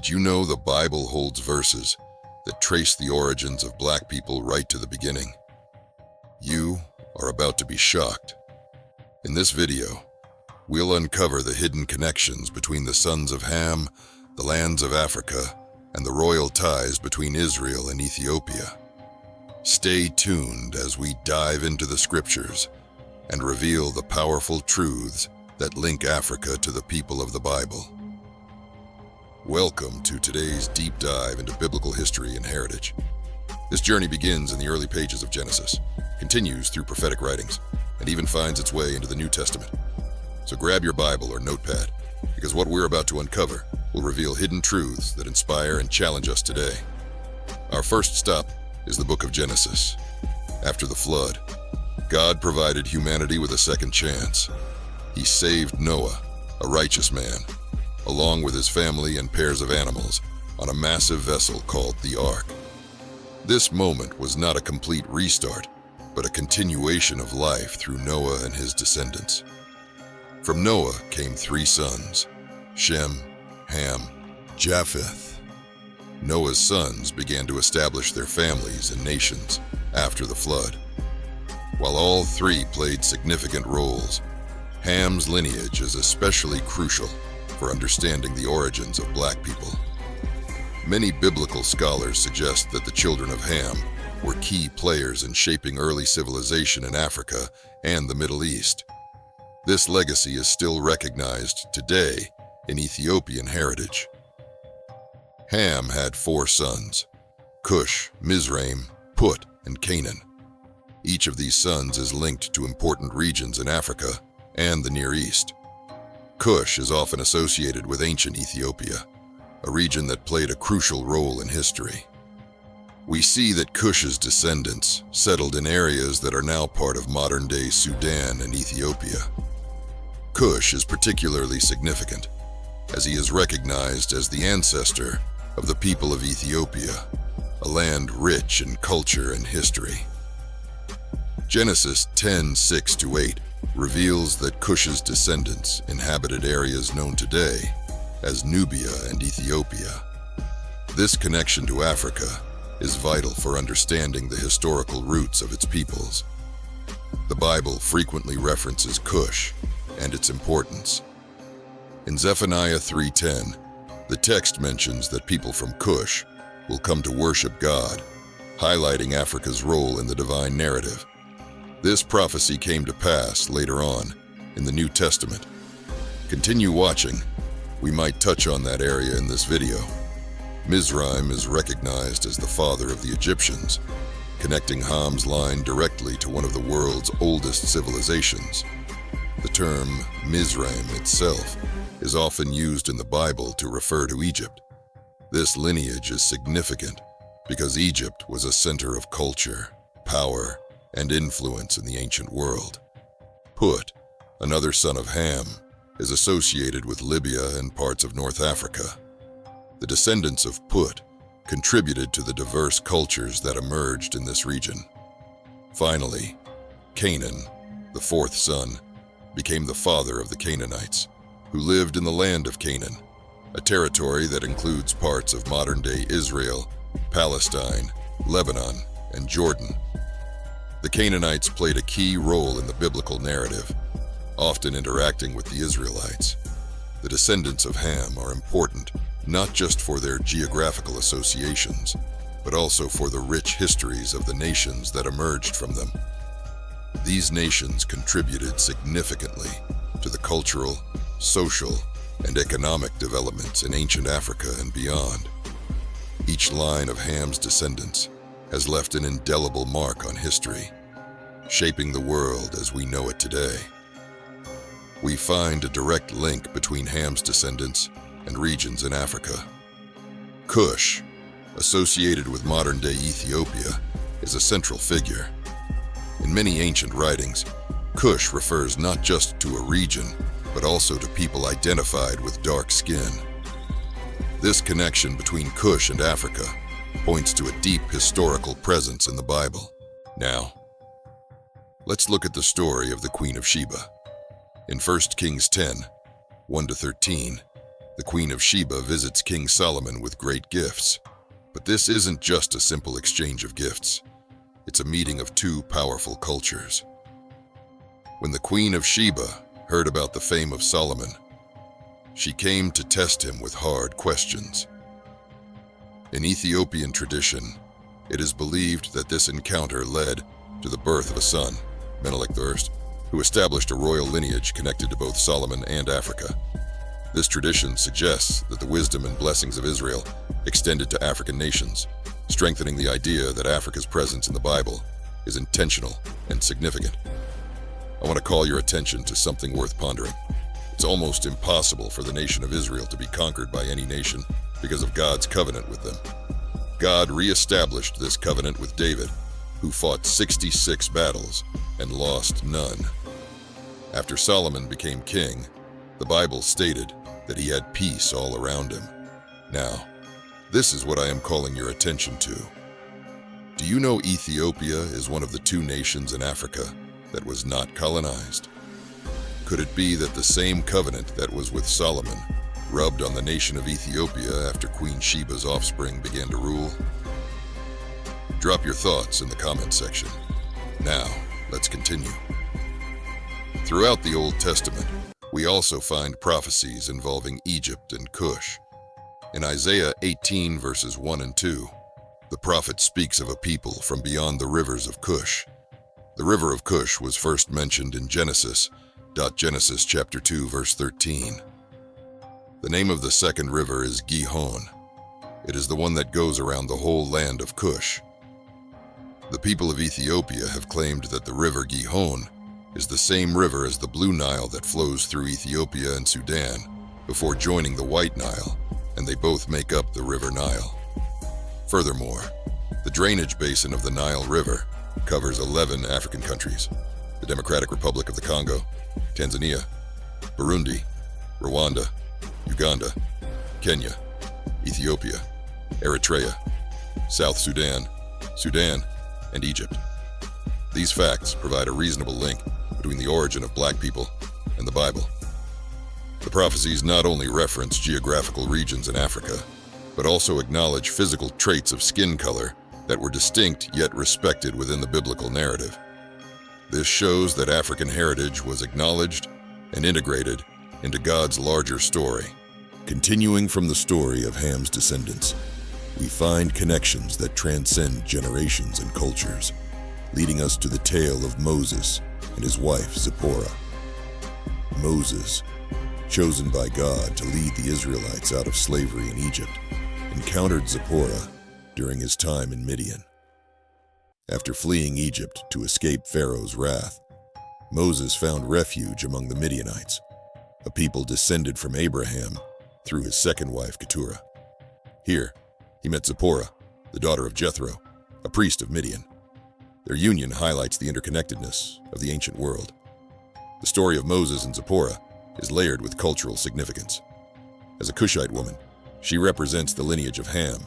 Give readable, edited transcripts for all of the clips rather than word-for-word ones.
Did you know the Bible holds verses that trace the origins of black people right to the beginning? You are about to be shocked. In this video, we'll uncover the hidden connections between the sons of Ham, the lands of Africa, and the royal ties between Israel and Ethiopia. Stay tuned as we dive into the scriptures and reveal the powerful truths that link Africa to the people of the Bible. Welcome to today's deep dive into biblical history and heritage. This journey begins in the early pages of Genesis, continues through prophetic writings, and even finds its way into the New Testament. So grab your Bible or notepad, because what we're about to uncover will reveal hidden truths that inspire and challenge us today. Our first stop is the book of Genesis. After the flood, God provided humanity with a second chance. He saved Noah, a righteous man, along with his family and pairs of animals, on a massive vessel called the Ark. This moment was not a complete restart, but a continuation of life through Noah and his descendants. From Noah came 3 sons, Shem, Ham, Japheth. Noah's sons began to establish their families and nations after the flood. While all 3 played significant roles, Ham's lineage is especially crucial for understanding the origins of black people. Many biblical scholars suggest that the children of Ham were key players in shaping early civilization in Africa and the Middle East. This legacy is still recognized today in Ethiopian heritage. Ham had 4 sons, Cush, Mizraim, Put, and Canaan. Each of these sons is linked to important regions in Africa and the Near East. Cush is often associated with ancient Ethiopia, a region that played a crucial role in history. We see that Cush's descendants settled in areas that are now part of modern-day Sudan and Ethiopia. Cush is particularly significant, as he is recognized as the ancestor of the people of Ethiopia, a land rich in culture and history. Genesis 10:6-8 reveals that Cush's descendants inhabited areas known today as Nubia and Ethiopia. This connection to Africa is vital for understanding the historical roots of its peoples. The Bible frequently references Cush and its importance. In Zephaniah 3:10, the text mentions that people from Cush will come to worship God, highlighting Africa's role in the divine narrative. This prophecy came to pass later on in the New Testament. Continue watching. We might touch on that area in this video. Mizraim is recognized as the father of the Egyptians, connecting Ham's line directly to one of the world's oldest civilizations. The term Mizraim itself is often used in the Bible to refer to Egypt. This lineage is significant because Egypt was a center of culture, power, and influence in the ancient world. Put, another son of Ham, is associated with Libya and parts of North Africa. The descendants of Put contributed to the diverse cultures that emerged in this region. Finally, Canaan, the 4th son, became the father of the Canaanites, who lived in the land of Canaan, a territory that includes parts of modern-day Israel, Palestine, Lebanon, and Jordan. The Canaanites played a key role in the biblical narrative, often interacting with the Israelites. The descendants of Ham are important not just for their geographical associations, but also for the rich histories of the nations that emerged from them. These nations contributed significantly to the cultural, social, and economic developments in ancient Africa and beyond. Each line of Ham's descendants has left an indelible mark on history, shaping the world as we know it today. We find a direct link between Ham's descendants and regions in Africa. Cush, associated with modern-day Ethiopia, is a central figure. In many ancient writings, Cush refers not just to a region, but also to people identified with dark skin. This connection between Cush and Africa points to a deep historical presence in the Bible. Now, let's look at the story of the Queen of Sheba. In 1 Kings 10, 1-13, The Queen of Sheba visits King Solomon with great gifts. But this isn't just a simple exchange of gifts. It's a meeting of two powerful cultures. When the Queen of Sheba heard about the fame of Solomon, she came to test him with hard questions. In Ethiopian tradition, it is believed that this encounter led to the birth of a son, Menelik I, who established a royal lineage connected to both Solomon and Africa. This tradition suggests that the wisdom and blessings of Israel extended to African nations, strengthening the idea that Africa's presence in the Bible is intentional and significant. I want to call your attention to something worth pondering. It's almost impossible for the nation of Israel to be conquered by any nation because of God's covenant with them. God re-established this covenant with David, who fought 66 battles and lost none. After Solomon became king, the Bible stated that he had peace all around him. Now, this is what I am calling your attention to. Do you know Ethiopia is one of the two nations in Africa that was not colonized? Could it be that the same covenant that was with Solomon rubbed on the nation of Ethiopia after Queen Sheba's offspring began to rule? Drop your thoughts in the comment section. Now, let's continue. Throughout the Old Testament, we also find prophecies involving Egypt and Cush. In Isaiah 18 verses 1 and 2, the prophet speaks of a people from beyond the rivers of Cush. The river of Cush was first mentioned in Genesis chapter 2 verse 13. The name of the second river is Gihon. It is the one that goes around the whole land of Cush. The people of Ethiopia have claimed that the river Gihon is the same river as the Blue Nile that flows through Ethiopia and Sudan before joining the White Nile, and they both make up the River Nile. Furthermore, the drainage basin of the Nile River covers 11 African countries: the Democratic Republic of the Congo, Tanzania, Burundi, Rwanda, Uganda, Kenya, Ethiopia, Eritrea, South Sudan, Sudan, and Egypt. These facts provide a reasonable link between the origin of black people and the Bible. The prophecies not only reference geographical regions in Africa, but also acknowledge physical traits of skin color that were distinct yet respected within the biblical narrative. This shows that African heritage was acknowledged and integrated into God's larger story. Continuing from the story of Ham's descendants, we find connections that transcend generations and cultures, leading us to the tale of Moses and his wife Zipporah. Moses, chosen by God to lead the Israelites out of slavery in Egypt, encountered Zipporah during his time in Midian. After fleeing Egypt to escape Pharaoh's wrath, Moses found refuge among the Midianites, a people descended from Abraham through his second wife Keturah. Here, he met Zipporah, the daughter of Jethro, a priest of Midian. Their union highlights the interconnectedness of the ancient world. The story of Moses and Zipporah is layered with cultural significance. As a Cushite woman, she represents the lineage of Ham,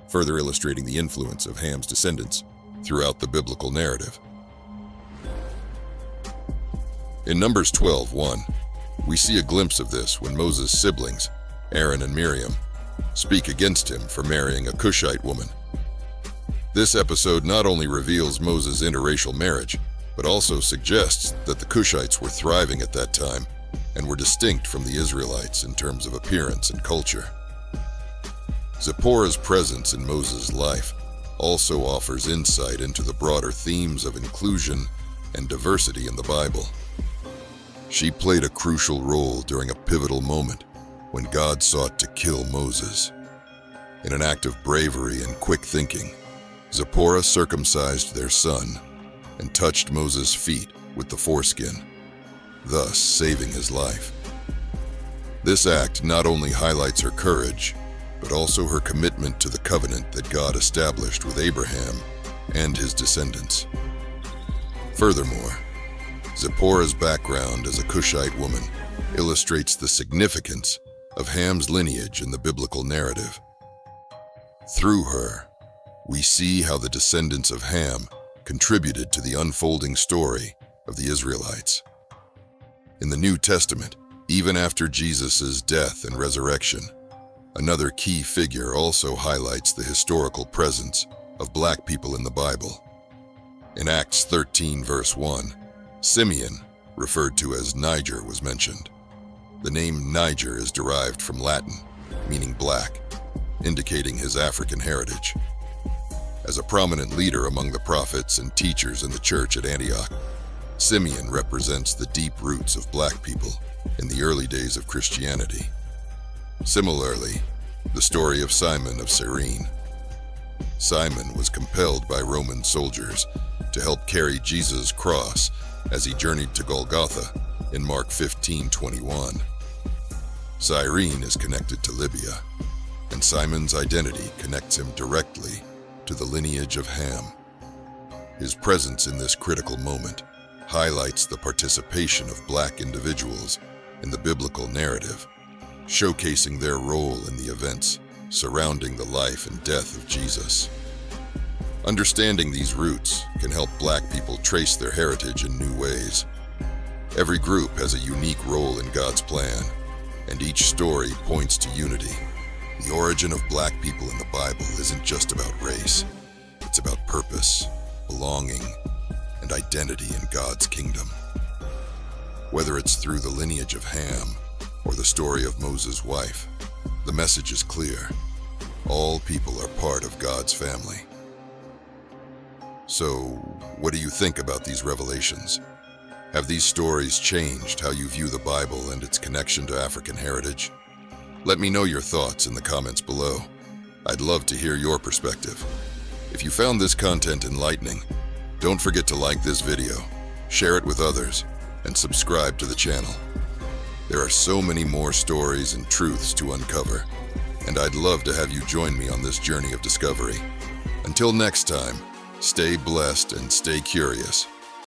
further illustrating the influence of Ham's descendants throughout the biblical narrative. In Numbers 12:1, we see a glimpse of this when Moses' siblings, Aaron and Miriam, speak against him for marrying a Cushite woman. This episode not only reveals Moses' interracial marriage, but also suggests that the Cushites were thriving at that time and were distinct from the Israelites in terms of appearance and culture. Zipporah's presence in Moses' life also offers insight into the broader themes of inclusion and diversity in the Bible. She played a crucial role during a pivotal moment when God sought to kill Moses. In an act of bravery and quick thinking, Zipporah circumcised their son and touched Moses' feet with the foreskin, thus saving his life. This act not only highlights her courage, but also her commitment to the covenant that God established with Abraham and his descendants. Furthermore, Zipporah's background as a Cushite woman illustrates the significance of Ham's lineage in the biblical narrative. Through her, we see how the descendants of Ham contributed to the unfolding story of the Israelites. In the New Testament, Even after Jesus' death and resurrection, another key figure also highlights the historical presence of black people in the Bible. In Acts 13, verse 1, Simeon, referred to as Niger, was mentioned. The name Niger is derived from Latin, meaning black, indicating his African heritage. As a prominent leader among the prophets and teachers in the church at Antioch, Simeon represents the deep roots of black people in the early days of Christianity. Similarly, the story of Simon of Cyrene. Simon was compelled by Roman soldiers to help carry Jesus' cross as he journeyed to Golgotha in Mark 15:21. Cyrene is connected to Libya, and Simon's identity connects him directly to the lineage of Ham. His presence in this critical moment highlights the participation of black individuals in the biblical narrative, showcasing their role in the events surrounding the life and death of Jesus. Understanding these roots can help black people trace their heritage in new ways. Every group has a unique role in God's plan, and each story points to unity. The origin of black people in the Bible isn't just about race. It's about purpose, belonging, and identity in God's kingdom. Whether it's through the lineage of Ham or the story of Moses' wife, the message is clear. All people are part of God's family. So, what do you think about these revelations? Have these stories changed how you view the Bible and its connection to African heritage? Let me know your thoughts in the comments below. I'd love to hear your perspective. If you found this content enlightening, don't forget to like this video, share it with others, and subscribe to the channel. There are so many more stories and truths to uncover, and I'd love to have you join me on this journey of discovery. Until next time, stay blessed and stay curious.